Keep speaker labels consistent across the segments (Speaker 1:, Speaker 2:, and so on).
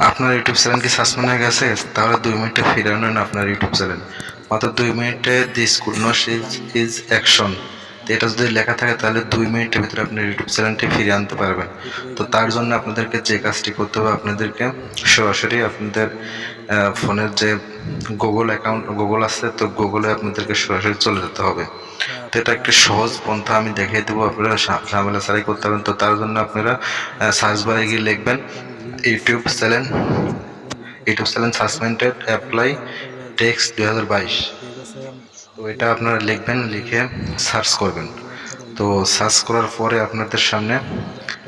Speaker 1: আপনার YouTube channel কি suspend হয়ে গেছে? তাহলে 2 মিনিটে ফিরিয়ে আনুন আপনার ইউটিউব চ্যানেল। মাত্র 2 মিনিটে this could not is action. তো এটা যদি লেখা থাকে তাহলে 2 মিনিটের ভিতরে আপনার ইউটিউব চ্যানেলটি ফিরিয়ে আনতে পারবেন। তো তার জন্য আপনাদেরকে যে কাজটি করতে হবে, আপনাদেরকে সরাসরি আপনাদের ফোনের যে গুগল আছে, তো গুগলে আপনাদেরকে সরাসরি চলে যেতে হবে। তো এটা একটি সহজ পন্থা আমি দেখিয়ে দেবো, আপনারা ঝামেলা ছাড়াই করতে পারবেন। তো তার জন্য আপনারা সার্চ বারে গিয়ে লিখবেন YouTube channel suspended apply text 2022। তো এটা আপনারা লিখবেন, লিখে সার্চ করবেন। তো সার্চ করার পরে আপনাদের সামনে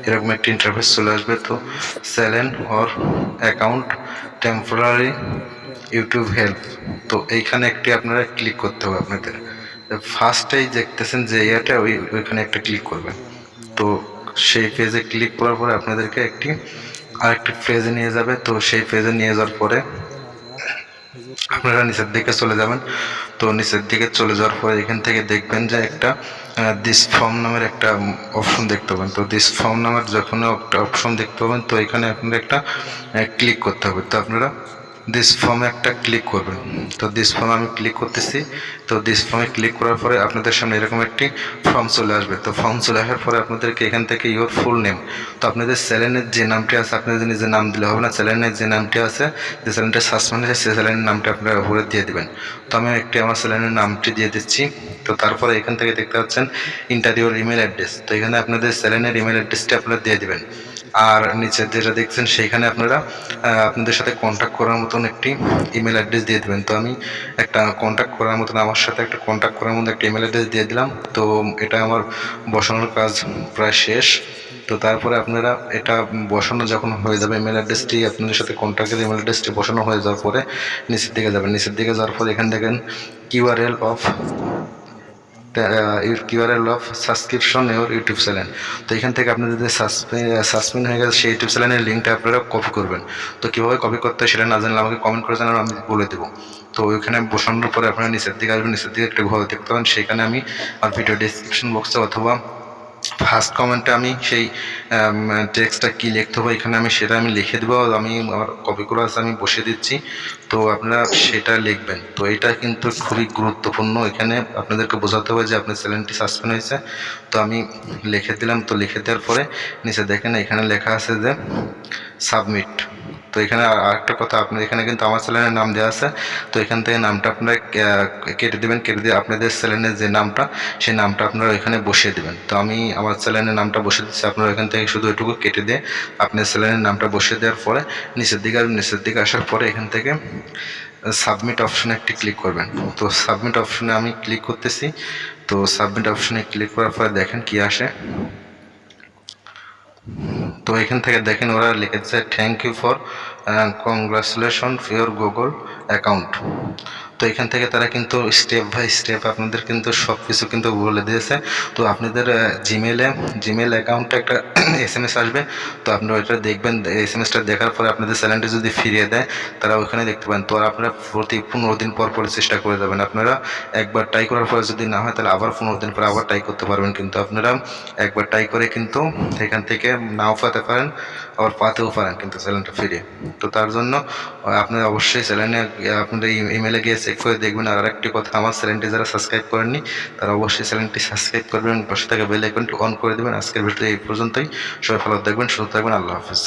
Speaker 1: এরকম একটি ইন্টারফেস চলে আসবে। তো channel or account temporary YouTube help, তো এইখানে একটি আপনারা ক্লিক করতে হবে। আপনাদের ফার্স্টেই দেখতেছেন যে ওইখানে একটা ক্লিক করবেন। তো সেই পেজে ক্লিক করার পরে আপনাদেরকে আরেকটি পেজে নিয়ে যাবে। তো সেই পেজে নিয়ে যাওয়ার পরে আপনারা নিচের দিকে চলে যাবেন। তো নিচের দিকে চলে যাওয়ার পরে এখান থেকে দেখবেন যে একটা দিস ফর্ম নামের একটা অপশন দেখতে পাবেন। তো দিস ফর্ম নামের যখন একটা অপশন দেখতে পাবেন, তো এখানে আপনাদের একটা ক্লিক করতে হবে। তো আপনারা দিস ফর্মে একটা ক্লিক করবেন। তো দিস ফর্মে আমি ক্লিক করতেছি। তো দিস ফর্মে ক্লিক করার পরে আপনাদের সামনে এরকম একটি ফর্ম চলে আসবে। তো ফর্ম চলে আসার পরে আপনাদেরকে এখান থেকে ইওর ফুল নেম, তো আপনাদের চ্যানেলের যে নামটি আছে আপনাদের নিজের নাম দিলে হবে না, চ্যানেলের যে নামটি আছে, যে চ্যানেলটা সাসপেন্ড আছে সেই চ্যানেলের নামটা আপনারা উপরে দিয়ে দেবেন। তো আমি আমার চ্যানেলের নামটি দিয়ে দিচ্ছি। তো তারপরে এখান থেকে দেখতে পাচ্ছেন ইন্টার ইউর ইমেল অ্যাড্রেস, তো এখানে আপনাদের চ্যানেলের ইমেল অ্যাড্রেসটি আপনারা দিয়ে দেবেন। আর নিচে যেটা দেখছেন সেইখানে আপনারা আপনাদের সাথে কন্ট্যাক্ট করার মতন একটি ইমেল অ্যাড্রেস দিয়ে দেবেন। তো আমি আমার সাথে একটা কন্ট্যাক্ট করার মতো একটা ইমেল অ্যাড্রেস দিয়ে দিলাম। তো এটা আমার বসানোর কাজ প্রায় শেষ। তো তারপরে আপনারা এটা বসানো যখন হয়ে যাবে, ইমেল অ্যাড্রেসটি আপনাদের সাথে কন্ট্যাক্টের ইমেল অ্যাড্রেসটি বসানো হয়ে যাওয়ার পরে নিচের দিকে যাবেন। নিচের দিকে যাওয়ার পরে এখানে দেখেন QRL of subscription your YouTube channel. তো এখান থেকে আপনাদের যে সাসপেন্ড হয়ে গেছে সেই ইউটিউব চ্যানেলের লিঙ্কটা আপনারা কপি করবেন। তো কীভাবে কপি করতে হয় সেটা না জানলে আমাকে কমেন্ট করে জানাবেন, আমি বলে দেবো। তো ওইখানে বসানোর পরে আপনারা নিচের দিকে আসবেন, নিচের দিকে একটা ঘর দেখতে পাবেন, সেখানে আমি আর ভিডিও ডিসক্রিপশন বক্সে অথবা ফার্স্ট কমেন্টে আমি সেই টেক্সটটা কী লিখতে হবে এখানে সেটা আমি লিখে দেবো। আমি আমার কপি করে আছে, আমি বসিয়ে দিচ্ছি। তো আপনারা সেটা লিখবেন। তো এটা কিন্তু খুবই গুরুত্বপূর্ণ, এখানে আপনাদেরকে বোঝাতে হবে যে আপনার চ্যানেলটি সাসপেন্ড হয়েছে। তো আমি লিখে দিলাম। তো লিখে দেওয়ার পরে নিচে দেখেন এখানে লেখা আছে যে সাবমিট। তো এখানে আরেকটা কথা, আপনার এখানে কিন্তু আমার চ্যানেলের নাম দেওয়া আছে। তো এখান থেকে নামটা আপনারা কেটে দেবেন, কেটে দিয়ে আপনাদের চ্যানেলের যে নামটা সেই নামটা আপনারা এখানে বসিয়ে দেবেন। তো আমি আমার চ্যানেলের নামটা বসিয়ে দিচ্ছি, আপনারা এখান থেকে শুধু এটুকু কেটে দিয়ে আপনার চ্যানেলের নামটা বসিয়ে দেওয়ার পরে নিচের দিকে আসার পরে এখান থেকে সাবমিট অপশনে একটি ক্লিক করবেন। তো সাবমিট অপশনে আমি ক্লিক করতেছি। তো সাবমিট অপশনে ক্লিক করার পরে দেখেন কি আসে। তো এখান থেকে দেখেন ওরা লিখেছে thank you for congratulation for your Google account. তো এখান থেকে তারা কিন্তু স্টেপ বাই স্টেপ আপনাদের কিন্তু সব কিছু কিন্তু বলে দিয়েছে। তো আপনাদের জিমেল অ্যাকাউন্টে একটা SMS আসবে। তো আপনারা ওইটা দেখবেন, SMS-টা দেখার পরে আপনাদের চ্যানেলটি যদি ফিরিয়ে দেয় তারা ওইখানে দেখতে পান। তো আপনারা প্রতি 15 দিন পর চেষ্টা করে যাবেন। আপনারা একবার ট্রাই করার পরে যদি না হয় তাহলে আবার 15 দিন পর আবার ট্রাই করতে পারবেন। কিন্তু আপনারা একবার ট্রাই করে কিন্তু এখান থেকে নাও পেতে পারেন, আবার পাতেও পারেন কিন্তু চ্যানেলটা ফিরিয়ে। তো তার জন্য আপনারা অবশ্যই চ্যানেলে আপনাদের ইমেলে গিয়ে চেক করে দেখবেন। আর আরেকটি কথা, আমার চ্যানেলটি যারা সাবস্ক্রাইব করেননি তারা অবশ্যই চ্যানেলটি সাবস্ক্রাইব করবেন, পাশে থেকে বেল আইকনটি অন করে দেবেন। আজকের ভিডিও এই পর্যন্তই। সবাই ভালো থাকবেন, সুস্থ থাকবেন। আল্লাহ হাফেজ।